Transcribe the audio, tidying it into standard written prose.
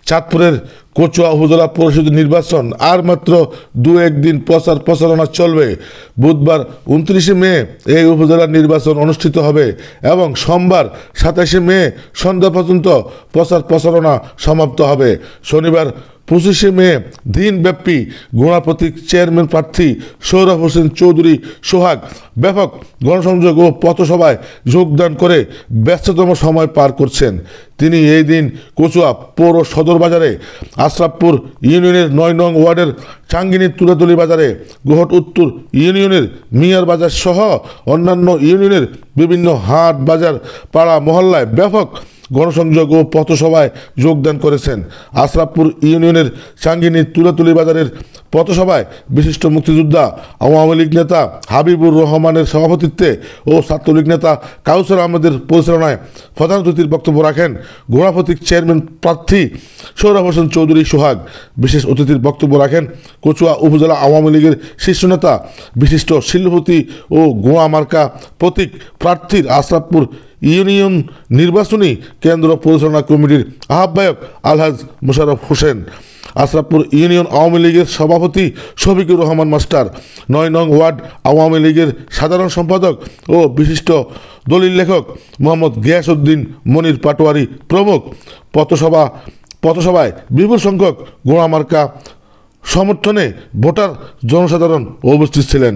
চাঁদপুরের কচুয়া উপজেলা পরিষদ নির্বাচন আর মাত্র 2-1 দিন প্রচারণা চলবে। বুধবার 29 মে এই উপজেলা নির্বাচন অনুষ্ঠিত হবে এবং সোমবার 27 মে সন্ধ্যা পর্যন্ত প্রচারণা সমাপ্ত হবে। শনিবার 25 মে দিনব্যাপী গোড়া প্রতীক চেয়ারম্যান প্রার্থী সৌরভ হোসেন চৌধুরী সোহাগ ব্যাপক গণসংযোগ ও পথসভায় যোগদান করে ব্যস্ততম সময় পার করছেন। তিনি এই দিন কচুয়া পৌর সদর বাজারে, আশরাফপুর ইউনিয়নের 9 নং ওয়ার্ডের চাঙ্গিনী তুলাতলি বাজারে, গোহট উত্তর ইউনিয়নের মিয়ার বাজার সহ অন্যান্য ইউনিয়নের বিভিন্ন হাট বাজার পাড়া মহল্লায় ব্যাপক গণসংযোগ ও পথসভায় যোগদান করেছেন। আশরাফপুর ইউনিয়নের চাঙ্গিনী তুলাতলি বাজারের পথসভায় বিশিষ্ট মুক্তিযোদ্ধা আওয়ামী লীগ নেতা হাবিবুর রহমানের সভাপতিত্বে ও ছাত্রলীগ নেতা কাউসার আহমেদের পরিচালনায় প্রধান অতিথির বক্তব্য রাখেন গোড়া প্রতীক চেয়ারম্যান প্রার্থী সৌরভ হোসেন চৌধুরী সোহাগ। বিশেষ অতিথির বক্তব্য রাখেন কচুয়া উপজেলা আওয়ামী লীগের শীর্ষ নেতা বিশিষ্ট শিল্পপতি ও গোড়া মার্কা প্রতীক প্রার্থীর আশরাফপুর ইউনিয়ন নির্বাচনী কেন্দ্র পরিচালনা কমিটির আহ্বায়ক আলহাজ মোশাররফ হোসেন, আশরাফপুর ইউনিয়ন আওয়ামী লীগের সভাপতি শফিকুর রহমান মাস্টার, 9 নং ওয়ার্ড আওয়ামী লীগের সাধারণ সম্পাদক ও বিশিষ্ট দলিল লেখক মোহাম্মদ গিয়াসউদ্দিন মনির পাটোয়ারি প্রমুখ। পথসভায় বিপুল সংখ্যক গোড়া মার্কা সমর্থনে ভোটার জনসাধারণ উপস্থিত ছিলেন।